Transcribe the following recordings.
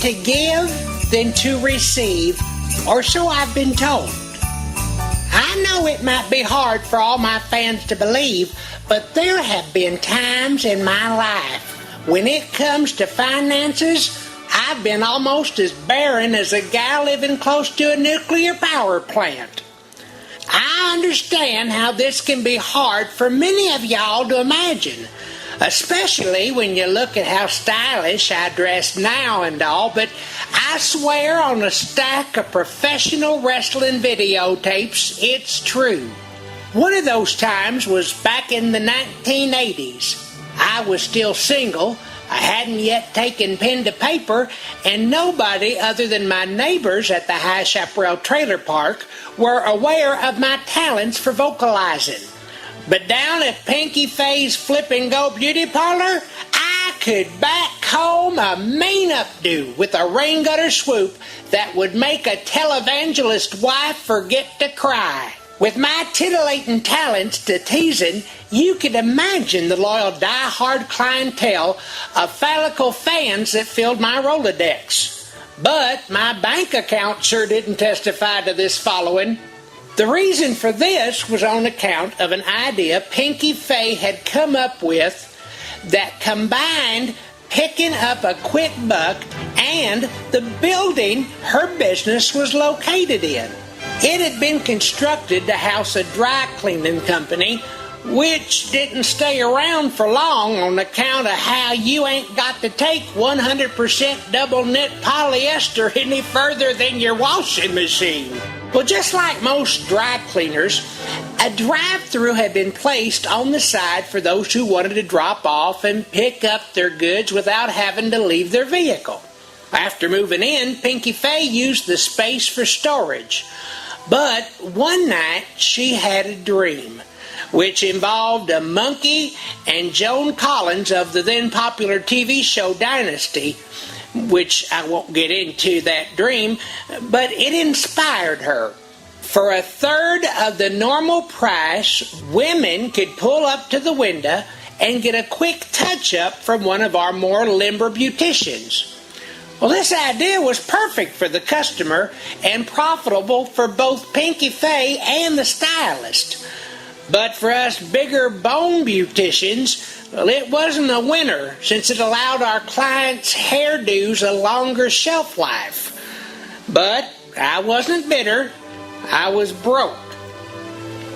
to give than to receive, or so I've been told. I know it might be hard for all my fans to believe, but there have been times in my life when it comes to finances, I've been almost as barren as a guy living close to a nuclear power plant. I understand how this can be hard for many of y'all to imagine, especially when you look at how stylish I dress now and all, but I swear on a stack of professional wrestling videotapes, it's true. One of those times was back in the 1980s. I was still single, I hadn't yet taken pen to paper, and nobody other than my neighbors at the High Chaparral Trailer Park were aware of my talents for vocalizing. But down at Pinky Faye's Flip and Go Beauty Parlor, I could back home a mean updo with a rain gutter swoop that would make a televangelist wife forget to cry. With my titillating talents to teasing, you could imagine the loyal die-hard clientele of phallical fans that filled my Rolodex. But my bank account sure didn't testify to this following. The reason for this was on account of an idea Pinky Faye had come up with that combined picking up a quick buck and the building her business was located in. It had been constructed to house a dry cleaning company, which didn't stay around for long on account of how you ain't got to take 100% double knit polyester any further than your washing machine. Well, just like most dry cleaners, a drive-through had been placed on the side for those who wanted to drop off and pick up their goods without having to leave their vehicle. After moving in, Pinky Faye used the space for storage. But one night she had a dream, which involved a monkey and Joan Collins of the then popular TV show Dynasty, which I won't get into that dream, but it inspired her. For a third of the normal price, women could pull up to the window and get a quick touch-up from one of our more limber beauticians. Well, this idea was perfect for the customer and profitable for both Pinky Faye and the stylist. But for us bigger bone beauticians, well, it wasn't a winner since it allowed our clients' hairdos a longer shelf life. But I wasn't bitter. I was broke.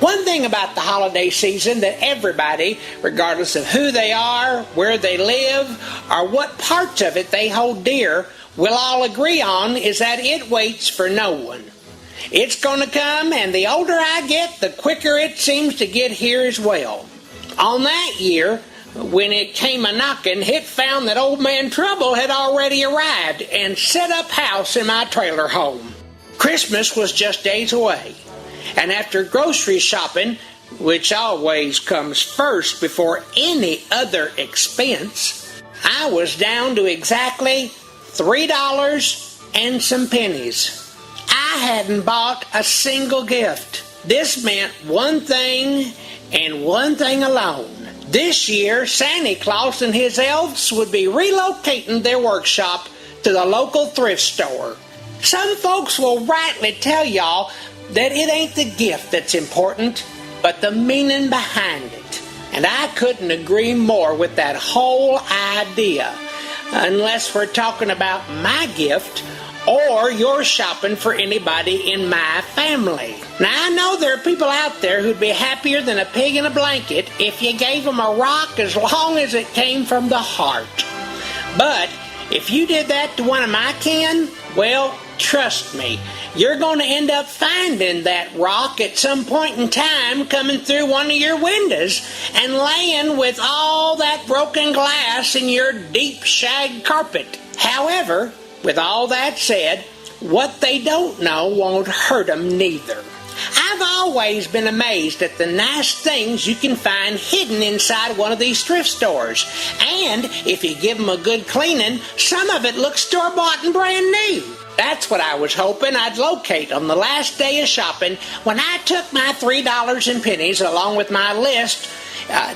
One thing about the holiday season that everybody, regardless of who they are, where they live, or what parts of it they hold dear, will all agree on is that it waits for no one. It's going to come, and the older I get, the quicker it seems to get here as well. On that year, when it came a-knocking, it found that Old Man Trouble had already arrived and set up house in my trailer home. Christmas was just days away. And after grocery shopping, which always comes first before any other expense, I was down to exactly $3 and some pennies. I hadn't bought a single gift. This meant one thing and one thing alone. This year, Santa Claus and his elves would be relocating their workshop to the local thrift store. Some folks will rightly tell y'all that it ain't the gift that's important, but the meaning behind it. And I couldn't agree more with that whole idea, unless we're talking about my gift or you're shopping for anybody in my family. Now, I know there are people out there who'd be happier than a pig in a blanket if you gave them a rock as long as it came from the heart. But if you did that to one of my kin, well, trust me, you're going to end up finding that rock at some point in time coming through one of your windows and laying with all that broken glass in your deep shag carpet. However, with all that said, what they don't know won't hurt them neither. I've always been amazed at the nice things you can find hidden inside one of these thrift stores. And if you give them a good cleaning, some of it looks store-bought and brand new. That's what I was hoping I'd locate on the last day of shopping when I took my $3 and pennies along with my list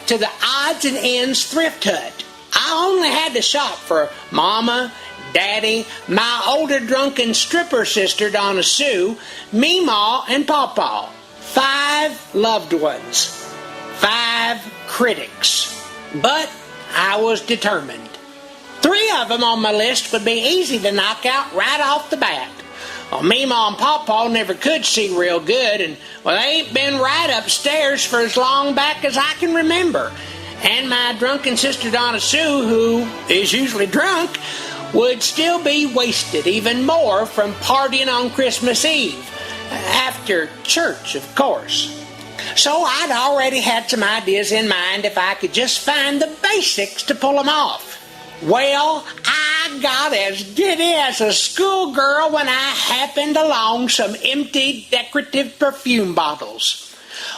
to the odds and ends thrift hut. I only had to shop for Mama, Daddy, my older drunken stripper sister Donna Sue, Meemaw, and Pawpaw. 5 loved ones. 5 critics. But I was determined. 3 of them on my list would be easy to knock out right off the bat. Well, Meemaw and Pawpaw never could see real good, and well, they ain't been right upstairs for as long back as I can remember. And my drunken sister Donna Sue, who is usually drunk, would still be wasted even more from partying on Christmas Eve. After church, of course. So I'd already had some ideas in mind if I could just find the basics to pull them off. Well, I got as giddy as a schoolgirl when I happened along some empty decorative perfume bottles.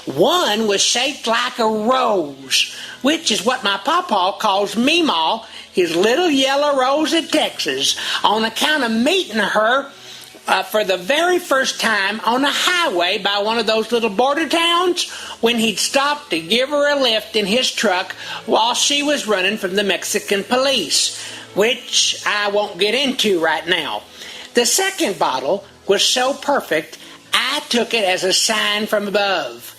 One was shaped like a rose, which is what my pawpaw calls Meemaw, his little yellow rose of Texas, on account of meeting her for the very first time on a highway by one of those little border towns when he'd stopped to give her a lift in his truck while she was running from the Mexican police, which I won't get into right now. The second bottle was so perfect, I took it as a sign from above.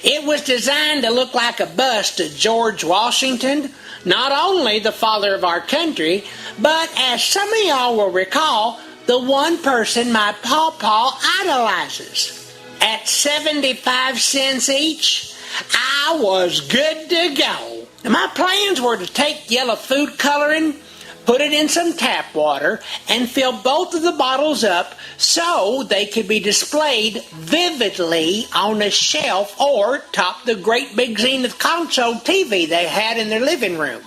It was designed to look like a bust of George Washington, not only the father of our country, but as some of y'all will recall, the one person my pawpaw idolizes. At 75 cents each, I was good to go. My plans were to take yellow food coloring, put it in some tap water, and fill both of the bottles up so they could be displayed vividly on a shelf or top the great big Zenith console TV they had in their living room.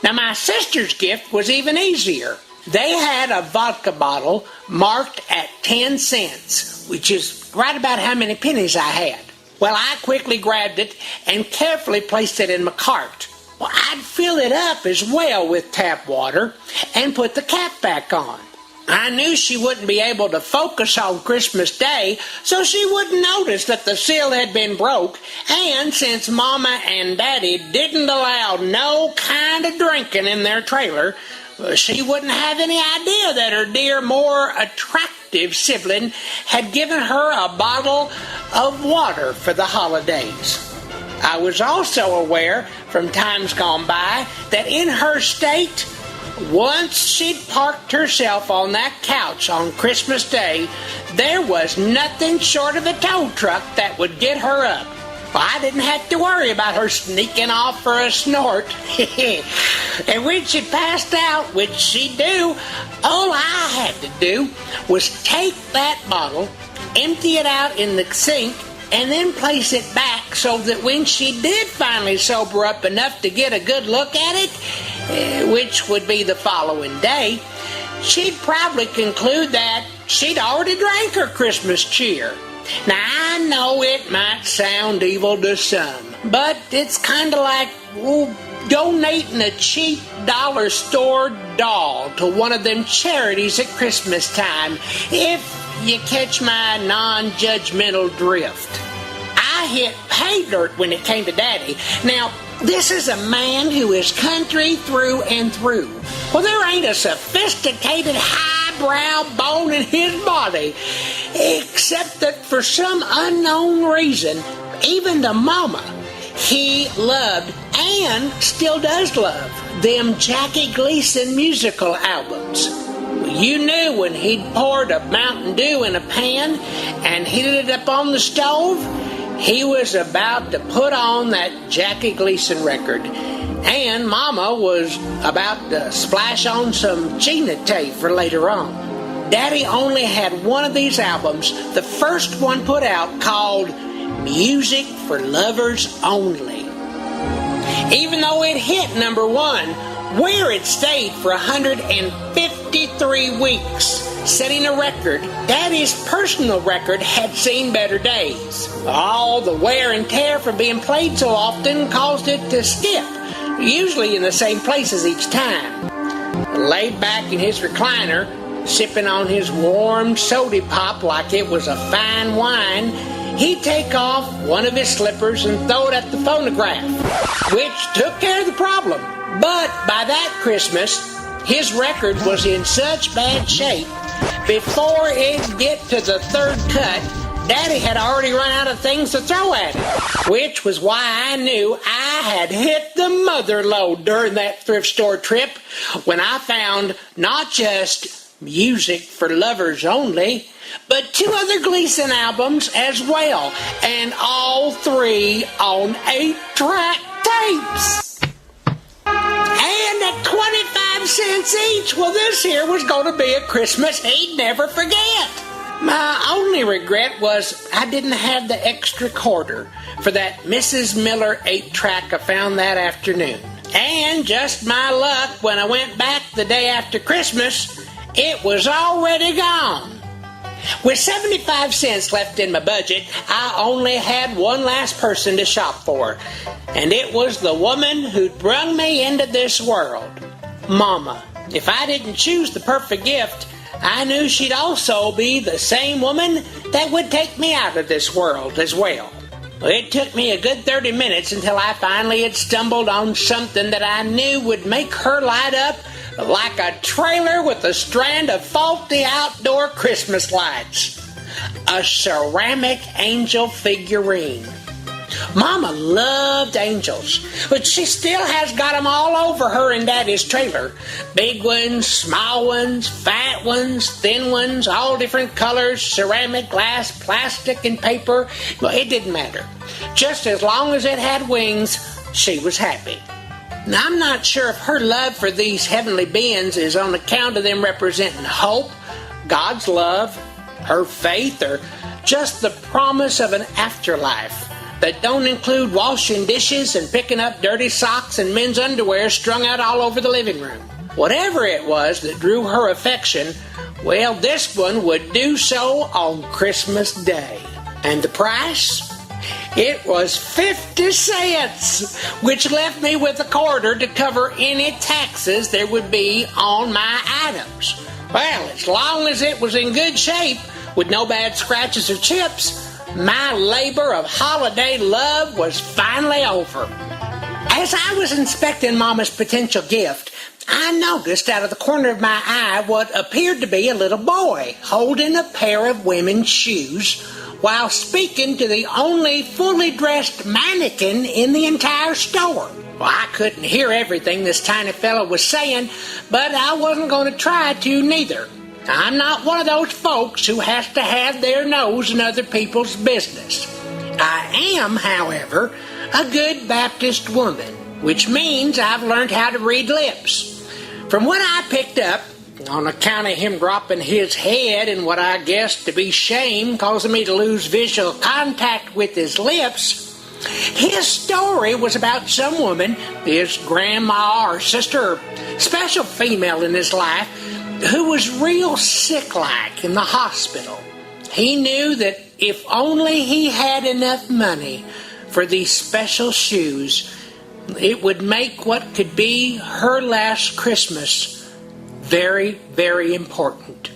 Now my sister's gift was even easier. They had a vodka bottle marked at 10 cents, which is right about how many pennies I had. Well, I quickly grabbed it and carefully placed it in my cart. Well, I'd fill it up as well with tap water and put the cap back on. I knew she wouldn't be able to focus on Christmas Day, so she wouldn't notice that the seal had been broke, and since Mama and Daddy didn't allow no kind of drinking in their trailer, she wouldn't have any idea that her dear, more attractive sibling had given her a bottle of water for the holidays. I was also aware from times gone by that in her state, once she'd parked herself on that couch on Christmas Day, there was nothing short of a tow truck that would get her up. I didn't have to worry about her sneaking off for a snort. And when she passed out, which she'd do, all I had to do was take that bottle, empty it out in the sink, and then place it back so that when she did finally sober up enough to get a good look at it, which would be the following day, she'd probably conclude that she'd already drank her Christmas cheer. Now, I know it might sound evil to some, but it's kind of like donating a cheap dollar store doll to one of them charities at Christmas time, if you catch my non-judgmental drift. I hit pay dirt when it came to Daddy. Now, this is a man who is country through and through. Well, there ain't a sophisticated highbrow bone in his body, except that for some unknown reason, even to Mama, he loved and still does love them Jackie Gleason musical albums. You knew when he'd poured a Mountain Dew in a pan and heated it up on the stove, he was about to put on that Jackie Gleason record. And Mama was about to splash on some Gina tape for later on. Daddy only had one of these albums, the first one put out, called Music for Lovers Only. Even though it hit number 1, where it stayed for 153 weeks, setting a record, Daddy's personal record had seen better days. All the wear and tear from being played so often caused it to skip, usually in the same places each time. Laid back in his recliner, sipping on his warm soda pop like it was a fine wine, he'd take off one of his slippers and throw it at the phonograph, which took care of the problem. But by that Christmas, His record was in such bad shape, before it'd get to the third cut, Daddy had already run out of things to throw at it, which was why I knew I had hit the mother lode during that thrift store trip when I found not just Music for Lovers Only, but 2 other Gleason albums as well, and all 3 on 8-track tapes. And at 25 cents each, well, this here was going to be a Christmas he'd never forget. My only regret was I didn't have the extra quarter for that Mrs. Miller 8-track I found that afternoon. And just my luck, when I went back the day after Christmas, it was already gone. With 75 cents left in my budget, I only had one last person to shop for, and it was the woman who'd brung me into this world, Mama. If I didn't choose the perfect gift, I knew she'd also be the same woman that would take me out of this world as well. It took me a good 30 minutes until I finally had stumbled on something that I knew would make her light up like a trailer with a strand of faulty outdoor Christmas lights. A ceramic angel figurine. Mama loved angels, but she still has got them all over her and Daddy's trailer. Big ones, small ones, fat ones, thin ones, all different colors, ceramic, glass, plastic, and paper. Well, it didn't matter. Just as long as it had wings, she was happy. Now, I'm not sure if her love for these heavenly beings is on account of them representing hope, God's love, her faith, or just the promise of an afterlife that don't include washing dishes and picking up dirty socks and men's underwear strung out all over the living room. Whatever it was that drew her affection, well, this one would do so on Christmas Day. And the price? It was 50 cents, which left me with a quarter to cover any taxes there would be on my items. Well, as long as it was in good shape, with no bad scratches or chips, my labor of holiday love was finally over. As I was inspecting Mama's potential gift, I noticed out of the corner of my eye what appeared to be a little boy holding a pair of women's shoes while speaking to the only fully dressed mannequin in the entire store. Well, I couldn't hear everything this tiny fellow was saying, but I wasn't going to try to neither. I'm not one of those folks who has to have their nose in other people's business. I am, however, a good Baptist woman, which means I've learned how to read lips. From what I picked up, on account of him dropping his head and what I guessed to be shame causing me to lose visual contact with his lips, his story was about some woman, his grandma or sister or special female in his life, who was real sick-like in the hospital. He knew that if only he had enough money for these special shoes, it would make what could be her last Christmas very, very important.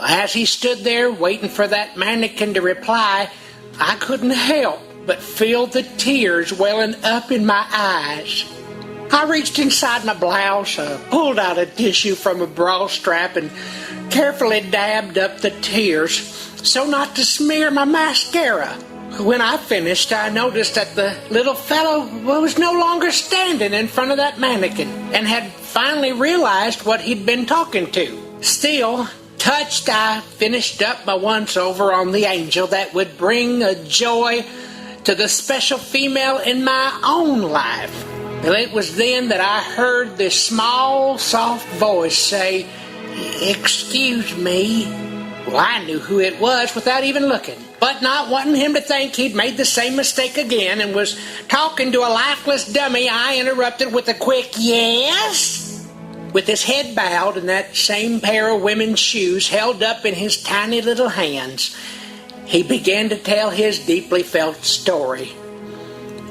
As he stood there waiting for that mannequin to reply, I couldn't help but feel the tears welling up in my eyes. I reached inside my blouse, pulled out a tissue from a bra strap, and carefully dabbed up the tears so not to smear my mascara. When I finished, I noticed that the little fellow was no longer standing in front of that mannequin and had finally realized what he'd been talking to. Still, touched, I finished up my once-over on the angel that would bring a joy to the special female in my own life. Well, it was then that I heard this small, soft voice say, "Excuse me." Well, I knew who it was without even looking. But not wanting him to think he'd made the same mistake again and was talking to a lifeless dummy, I interrupted with a quick "yes." With his head bowed and that same pair of women's shoes held up in his tiny little hands, he began to tell his deeply felt story.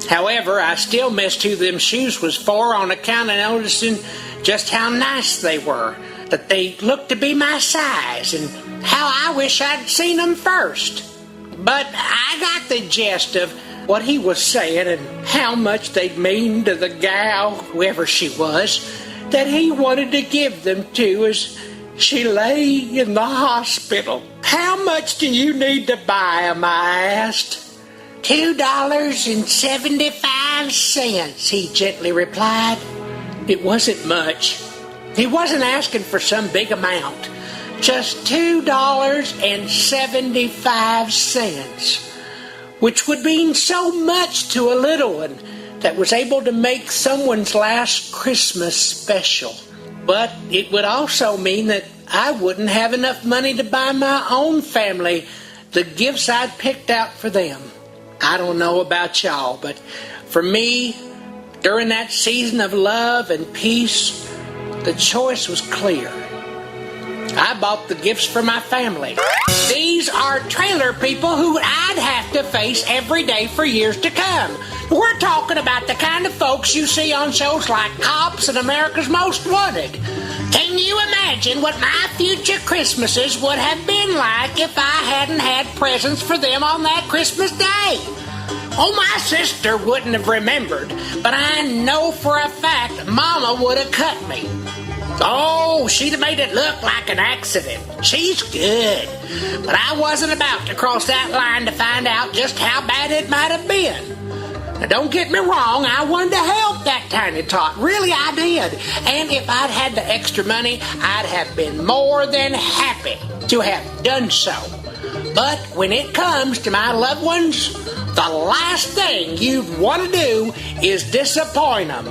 However, I still missed who them shoes was for on account of noticing just how nice they were, that they looked to be my size, and how I wish I'd seen them first. But I got the gist of what he was saying and how much they'd mean to the gal, whoever she was, that he wanted to give them to as she lay in the hospital. "How much do you need to buy 'em?" I asked. $2.75, he gently replied. It wasn't much. He wasn't asking for some big amount. Just $2.75, which would mean so much to a little one that was able to make someone's last Christmas special. But it would also mean that I wouldn't have enough money to buy my own family the gifts I'd picked out for them. I don't know about y'all, but for me, during that season of love and peace, the choice was clear. I bought the gifts for my family. These are trailer people who I'd have to face every day for years to come. We're talking about the kind of folks you see on shows like Cops and America's Most Wanted. Can you imagine what my future Christmases would have been like if I hadn't had presents for them on that Christmas day? Oh, my sister wouldn't have remembered, but I know for a fact Mama would have cut me. Oh, she'd have made it look like an accident. She's good. But I wasn't about to cross that line to find out just how bad it might have been. Now, don't get me wrong, I wanted to help that tiny tot. Really, I did. And if I'd had the extra money, I'd have been more than happy to have done so. But when it comes to my loved ones, the last thing you'd want to do is disappoint them.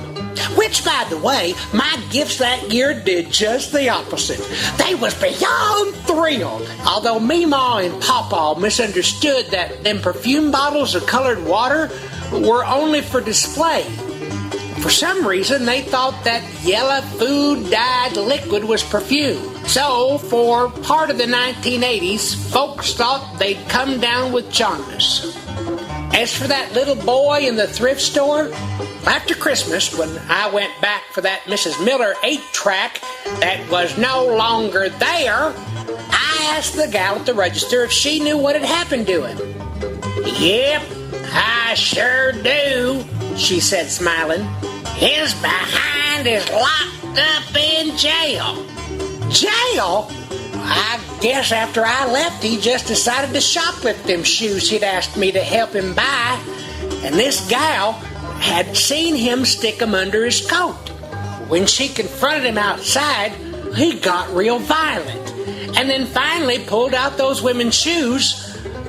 Which, by the way, my gifts that year did just the opposite. They was beyond thrilled. Although Meemaw and Pawpaw misunderstood that them perfume bottles of colored water were only for display. For some reason, they thought that yellow food-dyed liquid was perfume. So, for part of the 1980s, folks thought they'd come down with jaundice. As for that little boy in the thrift store, after Christmas, when I went back for that Mrs. Miller 8-track that was no longer there, I asked the gal at the register if she knew what had happened to him. "Yep, I sure do," she said, smiling. "His behind is locked up in jail." Jail? I guess after I left, he just decided to shoplift them shoes he'd asked me to help him buy, and this gal had seen him stick them under his coat. When she confronted him outside, he got real violent, and then finally pulled out those women's shoes,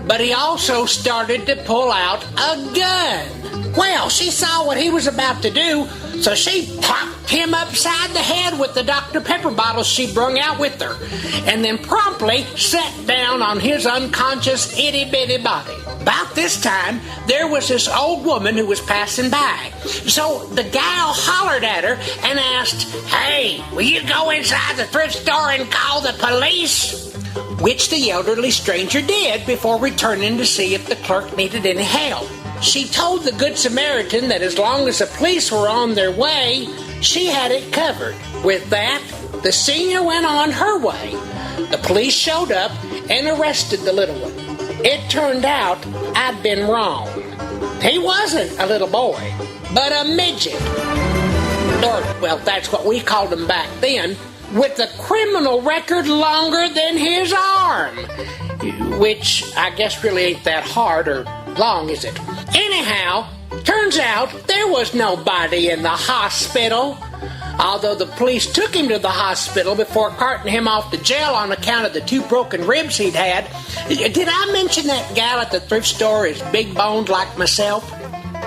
but he also started to pull out a gun. Well, she saw what he was about to do, so she popped him upside the head with the Dr. Pepper bottle she brung out with her, and then promptly sat down on his unconscious itty-bitty body. About this time, there was this old woman who was passing by. So the gal hollered at her and asked, "Hey, will you go inside the thrift store and call the police?" Which the elderly stranger did before returning to see if the clerk needed any help. She told the Good Samaritan that as long as the police were on their way, she had it covered. With that, the senior went on her way. The police showed up and arrested the little one. It turned out I'd been wrong. He wasn't a little boy, but a midget. Or, well, that's what we called him back then, with a criminal record longer than his arm. Which I guess really ain't that hard or long, is it? Anyhow, turns out there was nobody in the hospital. Although the police took him to the hospital before carting him off to jail on account of the 2 broken ribs he'd had. Did I mention that gal at the thrift store is big-boned like myself?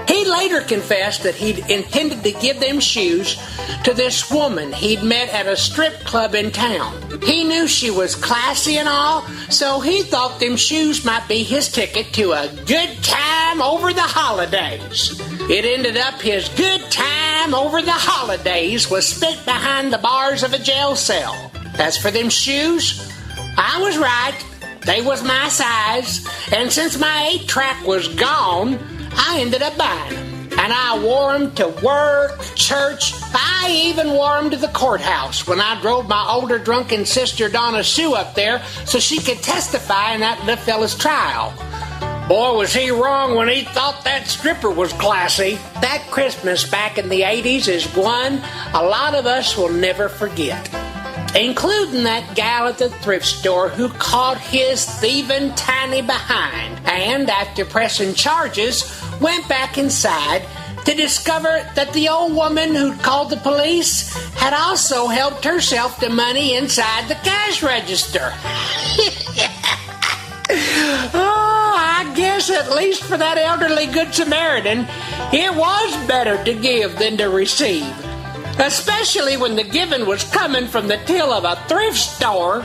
He later confessed that he'd intended to give them shoes to this woman he'd met at a strip club in town. He knew she was classy and all, so he thought them shoes might be his ticket to a good time over the holidays. It ended up his good time over the holidays was spent behind the bars of a jail cell. As for them shoes, I was right. They was my size, and since my 8-track was gone, I ended up buying them. And I wore them to work, church. I even wore them to the courthouse when I drove my older drunken sister Donna Sue up there so she could testify in that little fella's trial. Boy, was he wrong when he thought that stripper was classy. That Christmas back in the 80s is one a lot of us will never forget, including that gal at the thrift store who caught his thieving tiny behind and, after pressing charges, went back inside to discover that the old woman who'd called the police had also helped herself to money inside the cash register. Oh, I guess at least for that elderly Good Samaritan, it was better to give than to receive, especially when the giving was coming from the till of a thrift store.